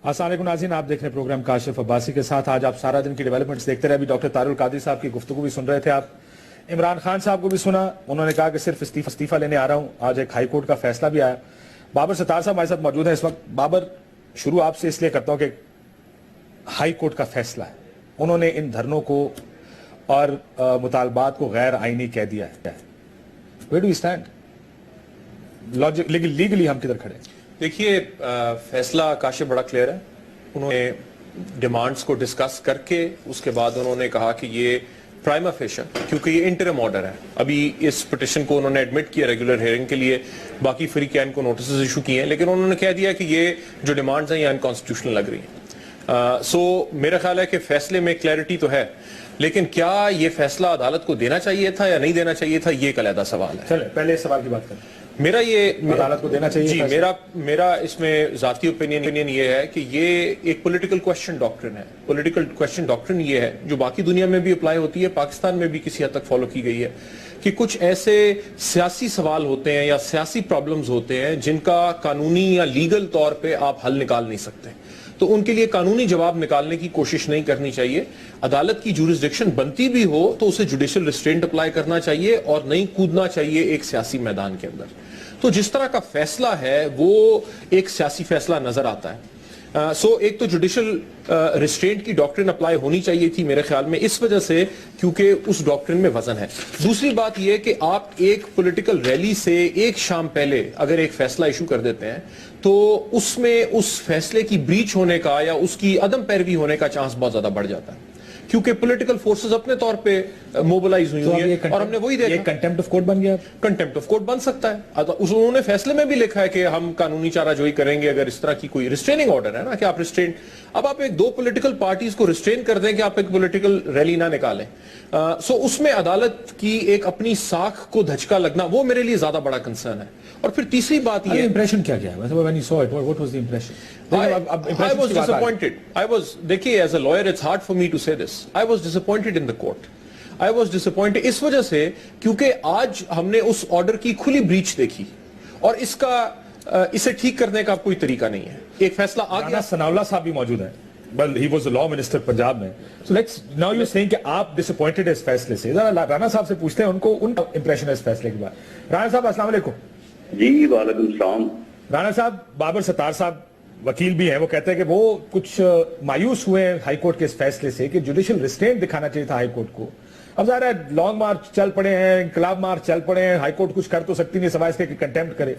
السلام علیکم ناظرین، آپ دیکھ رہے ہیں پروگرام کاشف عباسی کے ساتھ. آج آپ سارا دن کی ڈیولپمنٹس دیکھتے رہے. ابھی ڈاکٹر طاہر القادری صاحب کی گفتگو بھی سن رہے تھے. آپ عمران خان صاحب کو بھی سنا، انہوں نے کہا کہ صرف استعفیٰ لینے آ رہا ہوں. آج ایک ہائی کورٹ کا فیصلہ بھی آیا. بابر ستار صاحب ہمارے ساتھ موجود ہیں اس وقت. بابر، شروع آپ سے اس لیے کرتا ہوں کہ ہائی کورٹ کا فیصلہ ہے، انہوں نے ان دھرنوں کو اور مطالبات کو غیر آئینی کہہ دیا ہے. Where do you stand legally? ہم کدھر کھڑے ہیں؟ دیکھیے، فیصلہ کاشف بڑا کلیئر ہے. انہوں نے ڈیمانڈز کو ڈسکس کر کے اس کے بعد انہوں نے کہا کہ یہ پرائما فیشا، کیونکہ یہ انٹرم آرڈر ہے. ابھی اس پٹیشن کو انہوں نے ایڈمٹ کیا ریگولر ہیئرنگ کے لیے، باقی فریقین کو نوٹسز ایشو کیے ہیں، لیکن انہوں نے کہہ دیا کہ یہ جو ڈیمانڈز ہیں یہ انکانسٹیٹیوشنل لگ رہی ہیں. سو میرا خیال ہے کہ فیصلے میں کلیئرٹی تو ہے، لیکن کیا یہ فیصلہ عدالت کو دینا چاہیے تھا یا نہیں دینا چاہیے تھا، یہ ایک علیحدہ سوال ہے. چلیں پہلے اس سوال کی بات کریں. میرا یہ عدالت کو دینا چاہیے. جی، میرا اس میں ذاتی اوپینین یہ ہے کہ یہ ایک پولیٹیکل کویسچن ڈاکٹرن ہے. پولیٹیکل کویسچن ڈاکٹرن یہ ہے جو باقی دنیا میں بھی اپلائی ہوتی ہے، پاکستان میں بھی کسی حد تک فالو کی گئی ہے، کہ کچھ ایسے سیاسی سوال ہوتے ہیں یا سیاسی پرابلمز ہوتے ہیں جن کا قانونی یا لیگل طور پہ آپ حل نکال نہیں سکتے، تو ان کے لیے قانونی جواب نکالنے کی کوشش نہیں کرنی چاہیے. عدالت کی جورسڈکشن بنتی بھی ہو تو اسے جوڈیشل ریسٹرینٹ اپلائی کرنا چاہیے اور نہیں کودنا چاہیے ایک سیاسی میدان کے اندر. تو جس طرح کا فیصلہ ہے وہ ایک سیاسی فیصلہ نظر آتا ہے. ایک تو جوڈیشل ریسٹرینٹ کی ڈاکٹرن اپلائی ہونی چاہیے تھی میرے خیال میں، اس وجہ سے کیونکہ اس ڈاکٹرن میں وزن ہے. دوسری بات یہ کہ آپ ایک پولیٹیکل ریلی سے ایک شام پہلے اگر ایک فیصلہ ایشو کر دیتے ہیں تو اس میں اس فیصلے کی بریچ ہونے کا یا اس کی عدم پیروی ہونے کا چانس بہت زیادہ بڑھ جاتا ہے، کیونکہ پولیٹیکل فورسز اپنے طور پہ موبلائز ہوئی ہیں اور ہم نے وہی دیکھا. یہ کنٹیمپٹ آف کورٹ بن گیا. کنٹیمپٹ آف کورٹ بن سکتا ہے. انہوں نے فیصلے میں بھی لکھا ہے کہ ہم قانونی چارہ جوئی کریں گے اگر اس طرح کی کوئی ریسٹریننگ آرڈر ہے نا، کہ آپ ریسٹرین، اب آپ ایک دو پولیٹیکل پارٹیز کو ریسٹرین کر دیں کہ آپ ایک پولیٹیکل ریلی نہ نکالیں. اس میں عدالت کی ایک اپنی ساکھ کو دھچکا لگنا وہ میرے لیے زیادہ بڑا کنسرن ہے. اور پھر تیسری بات یہ امپریشن کیا ہے when you saw it, what was the impression? I was disappointed. دیکھیے as a lawyer it's hard for me to say this. I was disappointed in the court. I was disappointed اس وجہ سے کیونکہ آج ہم نے اس order کی کھلی breach دیکھی اور اسے ٹھیک کرنے کا کوئی طریقہ نہیں ہے. ایک فیصلہ آ گیا. ثناء اللہ صاحب بھی موجود ہیں. Well, he was the law minister Punjab میں. So now you're saying کہ آپ disappointed اس فیصلے سے. رانا صاحب سے پوچھتے ہیں ان کا امپریشن ہے اس فیصلے کے بعد. رانا صاحب السلام علیکم. جی وعلیکم السلام. رانا صاحب، بابر ستار صاحب وکیل بھی ہیں، وہ کہتے ہیں کہ وہ کچھ مایوس ہوئے ہیں ہائی کورٹ کے اس فیصلے سے کہ جوڈیشل ریسٹرینٹ دکھانا چاہیے تھا ہائی کورٹ کو. اب ظاہر ہے لانگ مارچ چل پڑے ہیں، انقلاب مارچ چل پڑے ہیں، ہائی کورٹ کچھ کر تو سکتی نہیں سوائے اس کے کہ کنٹیمپٹ کرے.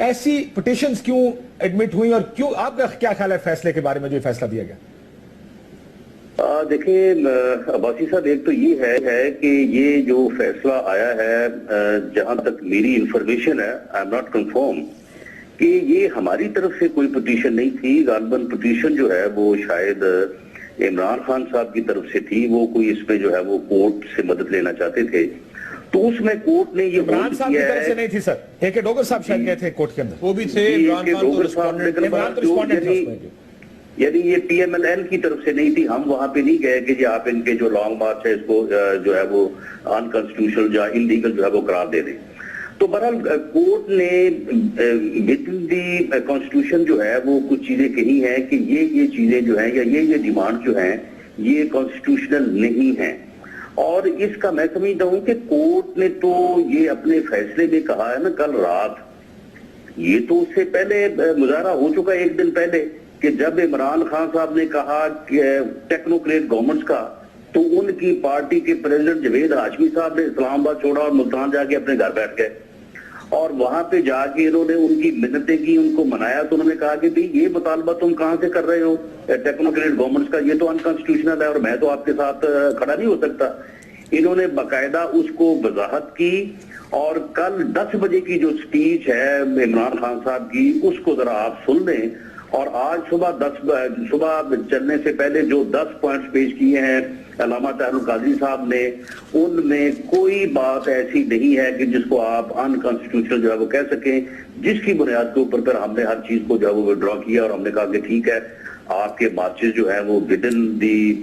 ایسی پٹیشنز کیوں ایڈمٹ ہوئی اور کیوں، آپ کا کیا خیال ہے فیصلے کے بارے میں جو فیصلہ دیا گیا؟ دیکھیں عباسی صاحب، ایک تو یہ ہے کہ یہ جو فیصلہ آیا ہے، جہاں تک میری انفارمیشن ہے، آئی ایم ناٹ کنفرم کہ یہ ہماری طرف سے کوئی پٹیشن نہیں تھی. غالباً پٹیشن جو ہے وہ شاید عمران خان صاحب کی طرف سے تھی. وہ کوئی اس میں جو ہے وہ کورٹ سے مدد لینا چاہتے تھے، تو اس میں کورٹ نے یہ عمران صاحب کی طرف سے نہیں تھی سر. اے کے ڈوگر صاحب شاید گئے تھے کورٹ کے اندر. وہ بھی تھے. یعنی یہ پی ایم ایل این کی طرف سے نہیں تھی. ہم وہاں پہ نہیں گئے کہ جی آپ ان کے جو لانگ مارچ ہے اس کو جو ہے وہ انکانسٹیٹیوشنل یا انلیگل جو ہے وہ قرار دے دیں. تو بہرحال کورٹ نے ود دی کانسٹیٹیوشن جو ہے وہ کچھ چیزیں کہی ہیں کہ یہ چیزیں جو ہیں یا یہ ڈیمانڈ جو ہیں یہ کانسٹیٹیوشنل نہیں ہیں. اور اس کا میں سمجھتا ہوں کہ کورٹ نے تو یہ اپنے فیصلے میں کہا ہے نا کل رات، یہ تو اس سے پہلے مظاہرہ ہو چکا ہے ایک دن پہلے، کہ جب عمران خان صاحب نے کہا کہ ٹیکنوکریٹ گورنمنٹس کا، تو ان کی پارٹی کے پریزیڈنٹ جوید ہاشمی صاحب نے اسلام آباد چھوڑا اور ملتان جا کے اپنے گھر بیٹھ گئے. اور وہاں پہ جا کے انہوں نے ان کی منتیں کی، ان کو منایا. تو انہوں نے کہا کہ بھئی یہ مطالبہ تم کہاں سے کر رہے ہو ٹیکنوکریٹ گورنمنٹس کا، یہ تو انکانسٹیٹیوشنل ہے اور میں تو آپ کے ساتھ کھڑا نہیں ہو سکتا. انہوں نے باقاعدہ اس کو وضاحت کی. اور کل 10 بجے کی جو سپیچ ہے عمران خان صاحب کی، اس کو ذرا آپ سن لیں. اور آج صبح چلنے سے پہلے جو 10 پوائنٹس پیش کیے ہیں علامہ طاہر القادری صاحب نے، ان میں کوئی بات ایسی نہیں ہے کہ جس کو آپ انکانسٹیٹیوشنل جو ہے وہ کہہ سکیں، جس کی بنیاد کے اوپر پھر ہم نے ہر چیز کو جو ہے وہ ڈرا کیا اور ہم نے کہا کہ ٹھیک ہے آپ کے مارچز جو ہیں وہ ودن دی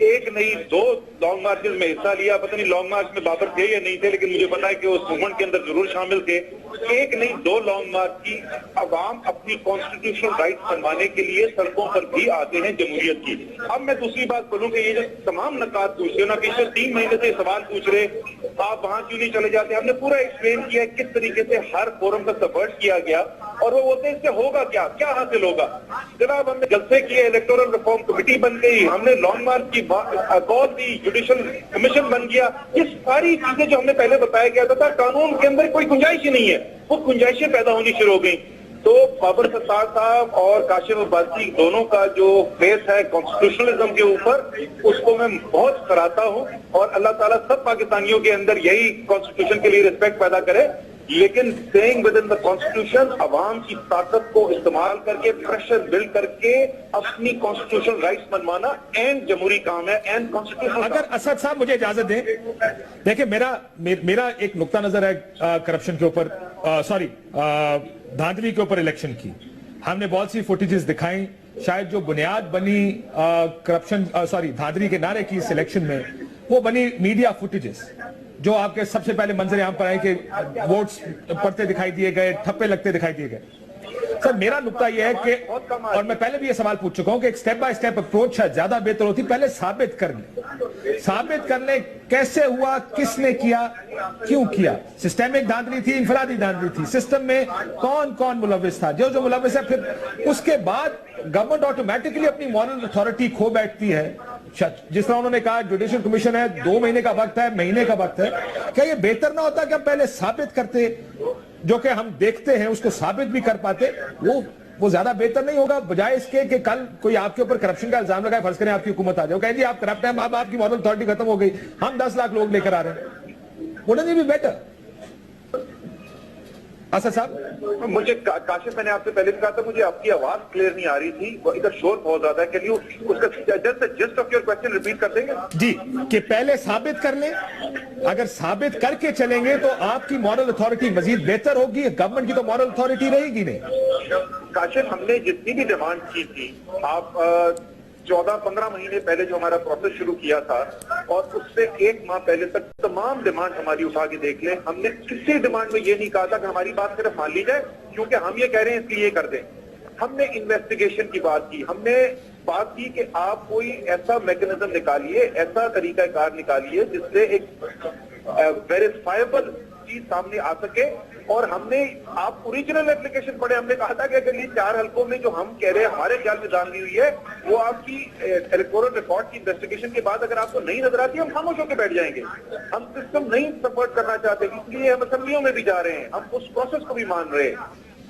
ایک نہیں 2 لانگ مارچز میں حصہ لیا. پتہ نہیں لانگ مارچ میں بابر تھے یا نہیں تھے, لیکن مجھے پتا ہے کہ اس موومنٹ کے اندر ضرور شامل تھے. ایک نہیں 2 لانگ مارچ کی. عوام اپنی کانسٹیٹیوشنل رائٹس منوانے کے لیے سڑکوں پر بھی آتے ہیں جمہوریت کی. اب میں دوسری بات بولوں کہ یہ جو تمام نکات پوچھ رہے ہو نا, پچھلے 3 مہینے سے سوال پوچھ رہے آپ وہاں کیوں نہیں چلے جاتے, ہم نے پورا ایکسپلین کیا ہے کس طریقے سے ہر فورم کا سبورٹ کیا گیا, اور وہ بولتے ہیں اس سے ہوگا کیا حاصل ہوگا. جناب ہم نے جلسے کیے, الیکٹورل ریفارم کمیٹی بن گئی, ہم نے لانگ مارچ کی کال دی, جوڈیشل کمیشن بن گیا. یہ ساری چیزیں جو ہم نے پہلے بتایا گیا تھا قانون کے اندر کوئی گنجائش ہی نہیں ہے, وہ گنجائشیں پیدا ہونی شروع ہو گئی. تو بابر ستار صاحب اور کاشف عباسی دونوں کا جو فیس ہے کانسٹیٹیوشنلزم کے اوپر, اس کو میں بہت سراہتا ہوں, اور اللہ تعالیٰ سب پاکستانیوں کے اندر یہی کانسٹیٹیوشن کے لیے رسپیکٹ پیدا کرے. لیکن staying within the constitution, عوام کی طاقت کو استعمال کر کے پریشر بلڈ کر کے اپنی کانسٹیٹیوشنل رائٹس منوانا اینڈ جمہوری کام ہے, اینڈ کانسٹیٹیوشنل. اگر اسد صاحب مجھے اجازت دیں, دیکھیں میرا ایک نقطہ نظر ہے کرپشن کے اوپر, سوری دھاندلی کے اوپر الیکشن کی. ہم نے بہت سی فوٹیجز دکھائیں, شاید جو بنیاد بنی کرپشن دھاندلی کے نعرے کی اس الیکشن میں, وہ بنی میڈیا فوٹیجز جو آپ کے سب سے پہلے منظر عام پر آئے کہ ووٹس پڑھتے دکھائی دیے گئے, ٹھپے لگتے دکھائی دیے گئے. سر میرا نقطہ یہ ہے کہ, اور میں پہلے بھی یہ سوال پوچھ چکا ہوں کہ ایک سٹیپ بائی سٹیپ اپروچ ہے زیادہ بہتر ہوتی. پہلے ثابت کرنے کیسے ہوا, کس نے کیا, کیوں کیا. سسٹمک دھاندلی تھی, انفرادی دھاندلی تھی, سسٹم میں کون ملوث تھا, جو ملوث ہے, پھر اس کے بعد گورنمنٹ آٹومیٹکلی اپنی مورل اتھارٹی کھو بیٹھتی ہے. جس طرح انہوں نے کہا جوڈیشل کمیشن ہے, 2 مہینے کا وقت ہے, مہینے کا وقت ہے. کیا یہ بہتر نہ ہوتا کہ ہم پہلے ثابت کرتے, جو کہ ہم دیکھتے ہیں اس کو ثابت بھی کر پاتے, وہ زیادہ بہتر نہیں ہوگا, بجائے اس کے کہ کل کوئی آپ کے اوپر کرپشن کا الزام لگائے, فرض کریں آپ کی حکومت آ جائے, کہیں جی آپ کرپٹ ہیں, اب آپ کی مورل اتھارٹی ختم ہو گئی, ہم 10 لاکھ لوگ لے کر آ رہے ہیں. wouldn't it be better? Asad صاحب مجھے کاشف, میں نے آپ سے پہلے بھی کہا تھا, مجھے آپ کی آواز کلیئر نہیں آ رہی تھی, ادھر شور بہت زیادہ ہے. کین یو اس کا just of your question repeat کر دیں گے؟ جی, کہ پہلے ثابت کر لیں, اگر ثابت کر کے چلیں گے تو آپ کی مورل اتھارٹی مزید بہتر ہوگی, گورنمنٹ کی تو مورل اتھارٹی رہے گی نہیں. کاشف, ہم نے جتنی بھی ڈیمانڈ کی تھی, آپ 14-15 مہینے پہلے جو ہمارا پروسیس شروع کیا تھا, اور اس سے 1 ماہ پہلے تک تمام ڈیمانڈ ہماری اٹھا کے دیکھ لیں. ہم نے کسی ڈیمانڈ میں یہ نہیں کہا تھا کہ ہماری بات صرف مان لی جائے کیونکہ ہم یہ کہہ رہے ہیں اس لیے یہ کر دیں. ہم نے انویسٹیگیشن کی بات کی, ہم نے بات کی کہ آپ کوئی ایسا میکنزم نکالیے, ایسا طریقہ کار نکالیے جس سے ایک ویریفائبل چیز سامنے آ سکے. اور ہم نے آپ اوریجنل اپلیکیشن پڑھے, ہم نے کہا تھا کہ اگر یہ 4 حلقوں میں جو ہم کہہ رہے ہیں ہمارے خیال میں دھاندلی ہوئی ہے, وہ آپ کی الیکٹورل ریکارڈ کی انویسٹیگیشن کے بعد اگر آپ کو نہیں نظر آتی, ہم خاموش ہو کے بیٹھ جائیں گے. ہم سسٹم نہیں سپورٹ کرنا چاہتے, اس لیے ہم اسمبلیوں میں بھی جا رہے ہیں, ہم اس پروسیس کو بھی مان رہے ہیں.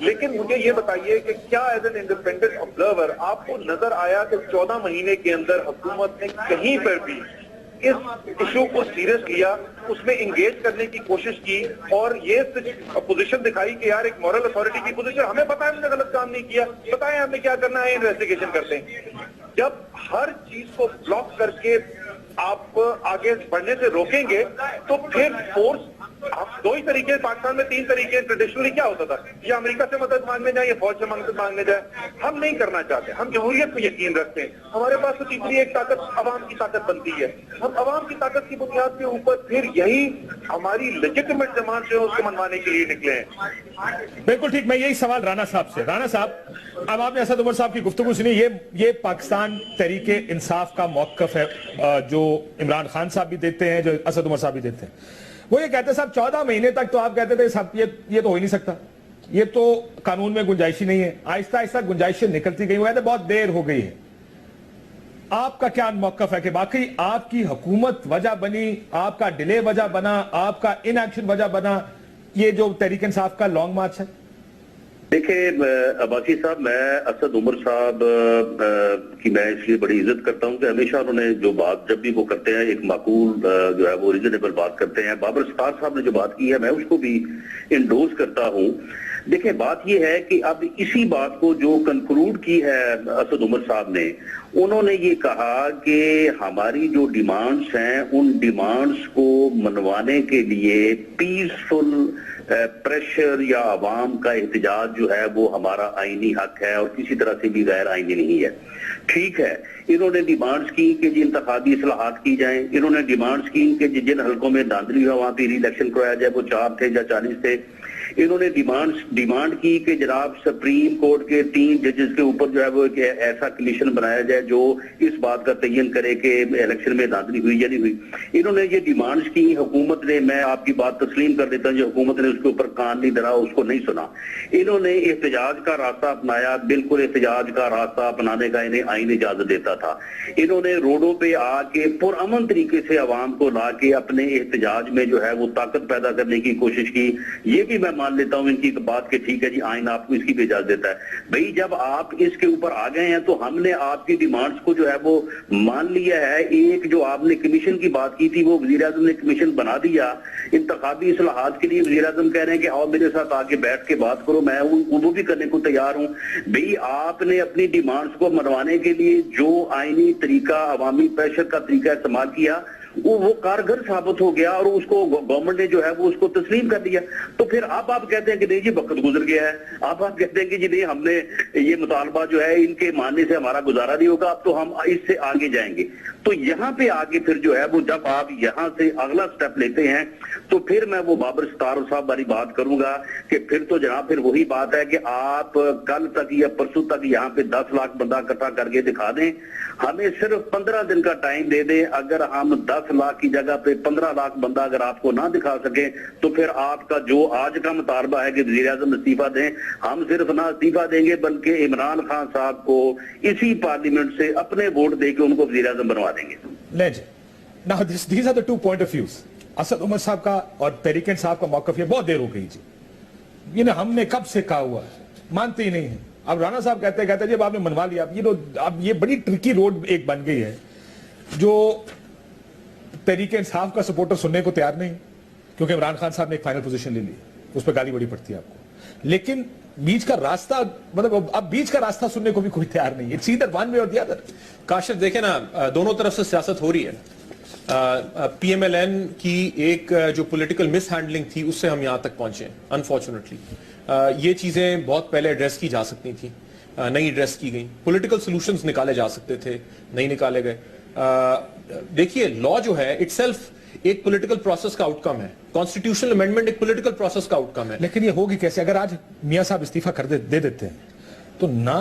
لیکن مجھے یہ بتائیے کہ کیا ایز این انڈیپینڈنٹ آبزرور آپ کو نظر آیا کہ 14 مہینے کے اندر حکومت نے کہیں پر بھی اس ایشو کو سیریس لیا, اس میں انگیج کرنے کی کوشش کی, اور یہ پوزیشن دکھائی کہ یار ایک مورل اتھارٹی کی پوزیشن, ہمیں پتا ہے ہم نے غلط کام نہیں کیا, بتائیں ہمیں کیا کرنا ہے, انویسٹیگیشن کرتے ہیں. جب ہر چیز کو بلاک کر کے آپ آگے بڑھنے سے روکیں گے تو پھر فورس, آپ 2 ہی طریقے, پاکستان میں 3 طریقے ٹریڈیشنلی کیا ہوتا تھا, یا امریکہ سے مدد مانگنے جائیں یا فوج سے مدد مانگنے جائیں. ہم نہیں کرنا چاہتے, ہم جمہوریت پہ یقین رکھتے ہیں. ہمارے پاس تو تیسری ایک طاقت عوام کی طاقت بنتی ہے, ہم عوام کی طاقت کی بنیاد کے اوپر پھر یہی ہماری لیجٹیمیٹ ڈیمانڈ سے اس کو منوانے کے لیے نکلے ہیں. بالکل ٹھیک. میں یہی سوال رانا صاحب سے, رانا صاحب اب آپ نے اسد عمر صاحب کی گفتگو سنی, یہ پاکستان تحریک انصاف کا موقف ہے جو عمران خان صاحب بھی دیتے ہیں, جو اسد عمر صاحب بھی دیتے ہیں. وہ یہ کہتے ہیں صاحب 14 مہینے تک تو آپ کہتے تھے صاحب یہ تو ہو ہی نہیں سکتا, یہ تو قانون میں گنجائش ہی نہیں ہے. آہستہ آہستہ گنجائشیں نکلتی گئی, وہ کہتے ہیں بہت دیر ہو گئی ہے. آپ کا کیا موقف ہے کہ باقی آپ کی حکومت وجہ بنی, آپ کا ڈیلے وجہ بنا, آپ کا ان ایکشن وجہ بنا, یہ جو تحریک انصاف کا لانگ مارچ ہے؟ دیکھیں عباسی صاحب, میں اسد عمر صاحب کی میں اس لیے بڑی عزت کرتا ہوں کہ ہمیشہ انہوں نے جو بات جب بھی وہ کرتے ہیں ایک معقول جو ہے وہ ریزنیبل بات کرتے ہیں. بابر ستار صاحب نے جو بات کی ہے میں اس کو بھی انڈوز کرتا ہوں. دیکھیں بات یہ ہے کہ اب اسی بات کو جو کنکلوڈ کی ہے اسد عمر صاحب نے, انہوں نے یہ کہا کہ ہماری جو ڈیمانڈز ہیں ان ڈیمانڈز کو منوانے کے لیے پیسفل پریشر یا عوام کا احتجاج جو ہے وہ ہمارا آئینی حق ہے اور کسی طرح سے بھی غیر آئینی نہیں ہے. ٹھیک ہے، انہوں نے ڈیمانڈز کی کہ جی انتخابی اصلاحات کی جائیں، انہوں نے ڈیمانڈز کی کہ جن حلقوں میں دھاندلی ہوا وہاں پہ ری الیکشن کرایا جائے، وہ 4 تھے یا 40 تھے، انہوں نے ڈیمانڈ کی کہ جناب سپریم کورٹ کے 3 ججز کے اوپر جو ہے وہ ایک ایسا کمیشن بنایا جائے جو اس بات کا تعین کرے کہ الیکشن میں دھاندلی ہوئی یا نہیں ہوئی. انہوں نے یہ ڈیمانڈز کی، حکومت نے، میں آپ کی بات تسلیم کر دیتا ہوں، جو حکومت نے اس کے اوپر کان نہیں دھرا، اس کو نہیں سنا. انہوں نے احتجاج کا راستہ اپنایا، بالکل احتجاج کا راستہ اپنانے کا انہیں آئین اجازت دیتا تھا. انہوں نے روڈوں پہ آ کے پرامن طریقے سے عوام کو لا کے اپنے احتجاج میں جو ہے وہ طاقت پیدا کرنے کی کوشش کی. یہ بھی میں مان لیتا ہوں ان کی بات کہ ٹھیک ہے جی آئین آپ کو اس کی بھی اجازت دیتا ہے. بھئی جب آپ اس کے اوپر آ گئے ہیں تو ہم نے آپ کی ڈیمانڈز کو جو ہے وہ مان لیا ہے. ایک جو آپ نے کمیشن کی بات کی تھی وہ وزیر اعظم نے کمیشن بنا دیا انتخابی اصلاحات کے لیے. وزیر اعظم کہہ رہے ہیں کہ آؤ میرے ساتھ آ کے بیٹھ کے بات کرو، میں وہ بھی کرنے کو تیار ہوں. بھئی آپ نے اپنی ڈیمانڈز کو منوانے کے لیے جو آئینی طریقہ، عوامی پریشر کا طریقہ استعمال کیا وہ کارگر ثابت ہو گیا اور اس کو گورنمنٹ نے جو ہے وہ اس کو تسلیم کر لیا. تو پھر اب آپ کہتے ہیں کہ نہیں جی وقت گزر گیا ہے، اب آپ کہتے ہیں کہ جی نہیں ہم نے یہ مطالبہ جو ہے ان کے ماننے سے ہمارا گزارا نہیں ہوگا، اب تو ہم اس سے آگے جائیں گے. تو یہاں پہ آگے پھر جو ہے وہ جب آپ یہاں سے اگلا سٹیپ لیتے ہیں تو پھر میں وہ بابر ستار صاحب والی بات کروں گا کہ پھر تو جناب پھر وہی بات ہے کہ آپ کل تک یا پرسوں تک یہاں پہ 10 لاکھ بندہ اکٹھا کر کے دکھا دیں، ہمیں صرف 15 دن کا ٹائم دے دیں. اگر ہم 10 لاکھ کی جگہ پہ 15 لاکھ بندہ اگر آپ کو نہ دکھا سکیں تو پھر آپ کا جو آج کا مطالبہ ہے کہ وزیر اعظم استعفیٰ دیں، ہم صرف نہ استعفیٰ دیں گے بلکہ عمران خان صاحب کو اسی پارلیمنٹ سے اپنے ووٹ دے کے ان کو وزیر اعظم بنوا دیں گے. Now these are the 2 point of views. Asad Umar صاحب کا اور تحریک انصاف کا موقف یہ بہت دیر ہو گئی جی، یہ ہم نے کب سے کہا ہوا ہے، مانتے ہی نہیں ہیں. اب رانا صاحب کہتے ہیں جب آپ نے منوا لیا، اب یہ بڑی ٹرکی روڈ ایک بن گئی ہے جو تحریک انصاف کا سپورٹر سننے کو تیار نہیں، کیونکہ عمران خان صاحب نے ایک فائنل پوزیشن لے لی، اس پہ گالی بڑی پڑتی ہے آپ کو، لیکن بیچ کا راستہ مطلب اب بیچ کا راستہ سننے کو بھی کوئی تیار نہیں ہے. It's either one way or the other. Kashif دیکھیں نا، دونوں طرف سے سیاست ہو رہی ہے. پی ایم ایل این کی ایک جو پولیٹیکل مس ہینڈلنگ تھی اس سے ہم یہاں تک پہنچے انفارچونیٹلی. یہ چیزیں بہت پہلے ایڈریس کی جا سکتی تھیں، نہیں ایڈریس کی گئیں. پولیٹیکل سولوشنز نکالے جا سکتے تھے، نہیں نکالے گئے. دیکھیے لا جو ہے اٹ سیلف ایک پولیٹیکل پروسیس کا آؤٹ کم ہے. کانسٹیٹیوشنل امینڈمنٹ ایک پولیٹیکل پروسیس کا آؤٹ کم ہے. لیکن یہ ہوگی کیسے؟ اگر آج میاں صاحب استعفیٰ کر دے دیتے ہیں تو نہ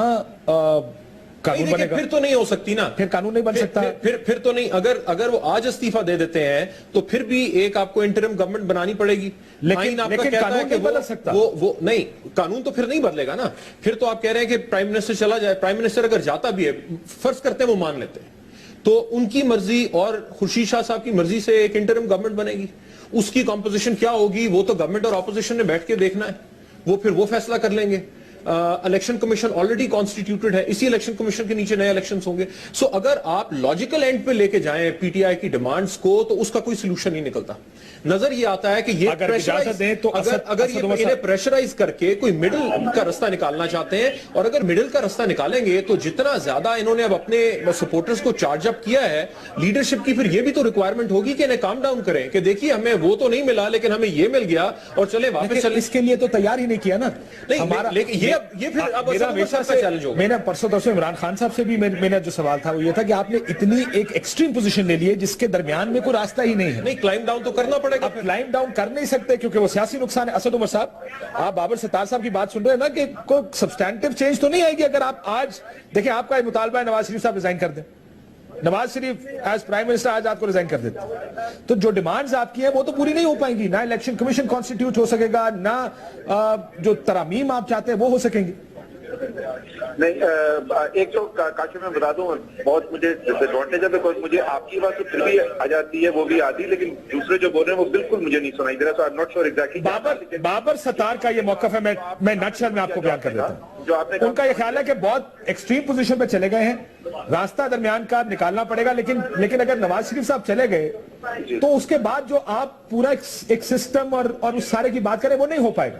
قانون بنے گا، پھر تو نہیں ہو سکتی نا، پھر قانون نہیں بن سکتا. پھر تو نہیں. اگر وہ آج استعفیٰ دے دیتے ہیں تو پھر بھی ایک آپ کو انٹرم گورنمنٹ بنانی پڑے گی. لیکن قانون نہیں بدل سکتا. وہ نہیں، قانون تو پھر نہیں بدلے گا نا. پھر تو آپ کہہ رہے ہیں کہ پرائم منسٹر چلا جائے. پرائم منسٹر اگر جاتا بھی ہے، فرض کرتے ہیں وہ مان لیتے ہیں، تو ان کی مرضی اور خورشید شاہ صاحب کی مرضی سے ایک انٹرم گورنمنٹ بنے گی. اس کی کمپوزیشن کیا ہوگی وہ تو گورنمنٹ اور اپوزیشن نے بیٹھ کے دیکھنا ہے، وہ پھر وہ فیصلہ کر لیں گے. الیکشن کمیشن آلریڈی کانسٹیٹیوٹڈ ہے، اسی الیکشن کمیشن کے نیچے نئے الیکشنز ہوں گے. سو اگر آپ لاجیکل اینڈ پہ لے کے جائیں پی ٹی آئی کی ڈیمانڈز کو تو اس کا کوئی سولوشن نہیں نکلتا. نظر یہ آتا ہے کہ یہ اگر یہ انہیں پریشرائز کر کے کوئی مڈل کا رستہ نکالنا چاہتے ہیں، اور اگر مڈل کا رستہ نکالیں گے تو جتنا زیادہ انہوں نے اب اپنے سپورٹرز کو چارج اپ کیا ہے لیڈرشپ کی، پھر یہ بھی تو ریکوائرمنٹ ہوگی کہ انہیں کام ڈاؤن کریں کہ دیکھیے ہمیں وہ تو نہیں ملا لیکن ہمیں یہ مل گیا اور چلے واپس چلیں. اس کے لیے تو تیار ہی نہیں کیا نا ہمارا. لیکن یہ پھر اب چیلنج ہوگا. میں نے پرسوں طرف سے عمران خان صاحب سے بھی میرا جو سوال تھا وہ یہ تھا کہ آپ نے اتنی ایک ایکسٹریم پوزیشن لے لی ہے جس کے درمیان میں کوئی راستہ ہی نہیں ہے. نہیں، کلائم ڈاؤن تو کرنا پڑے گا. کلائم ڈاؤن کر نہیں سکتے کیونکہ وہ سیاسی نقصان ہے. اسد عمر صاحب، آپ بابر ستار صاحب کی بات سن رہے ہیں نا کہ کوئی سبسٹینٹیو چینج تو نہیں آئے گی اگر آپ آج دیکھیں آپ کا مطالبہ ہے نواز شریف صاحب ریزائن کر دیں. Nawaz Sharif as prime minister آج آپ کو ریزائن کر دیتے تو جو ڈیمانڈز آپ کی ہیں وہ تو پوری نہیں ہو پائیں گی. نہ الیکشن کمیشن کانسٹیٹیوٹ ہو سکے گا، نہ جو ترامیم آپ چاہتے ہیں وہ ہو سکیں گی. نہیں، ایک تو کاشف میں بتا دوں بہت مجھے ڈس ایڈوانٹیج ہے بیکاز مجھے آپ کی بات تو پھر بھی آ جاتی ہے، وہ بھی آتی ہے، لیکن دوسرے جو بول رہے ہیں وہ بالکل مجھے نہیں سنائی دے رہا. So I am not sure exactly. Babar Sattar کا یہ موقف ہے، میں نٹشل میں آپ کو بیان کر دیتا ہوں. ان کا یہ خیال ہے کہ بہت ایکسٹریم پوزیشن پہ چلے گئے ہیں، راستہ درمیان کا نکالنا پڑے گا. لیکن اگر نواز شریف صاحب چلے گئے تو اس کے بعد جو آپ پورا ایک سسٹم اور اس سارے کی بات کریں وہ نہیں ہو پائے گا.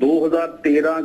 2013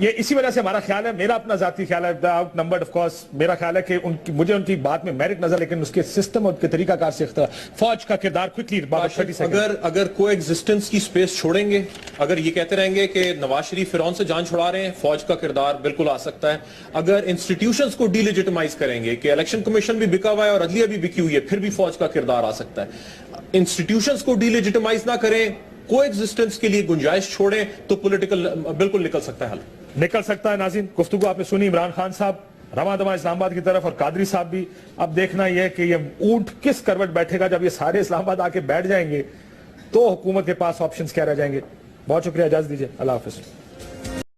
یہ اسی وجہ سے ہمارا خیال ہے, میرا اپنا ذاتی خیال ہے, آؤٹ نمبرڈ آف کورس, میرا خیال ہے کہ مجھے ان کی بات میں میرٹ نظر, لیکن اس کے سسٹم اور کے طریقہ کار سے فوج کا کردار کوئکلی اگر کو ایگزسٹنس کی سپیس چھوڑیں گے, اگر یہ کہتے رہیں گے کہ نواز شریف فرعون سے جان چھڑا رہے ہیں, فوج کا کردار بالکل آ سکتا ہے. اگر انسٹیٹیوشنز کو ڈی لیجیٹمائز کریں گے کہ الیکشن کمیشن بھی بکا ہوا ہے اور عدلیہ بھی بکی ہوئی ہے, پھر بھی فوج کا کردار آ سکتا ہے. انسٹیٹیوشنز کو ڈی لیجیٹمائز نہ کریں, کو ایگزسٹنس کے لیے گنجائش چھوڑیں, تو پولیٹیکل بالکل نکل سکتا ہے حل. نکل سکتا ہے. ناظرین, گفتگو آپ نے سنی عمران خان صاحب رواں دواں اسلام آباد کی طرف, اور قادری صاحب بھی. اب دیکھنا یہ ہے کہ یہ اونٹ کس کروٹ بیٹھے گا. جب یہ سارے اسلام آباد آ کے بیٹھ جائیں گے تو حکومت کے پاس آپشنز کیا رہ جائیں گے. بہت شکریہ, اجازت دیجیے, اللہ حافظ.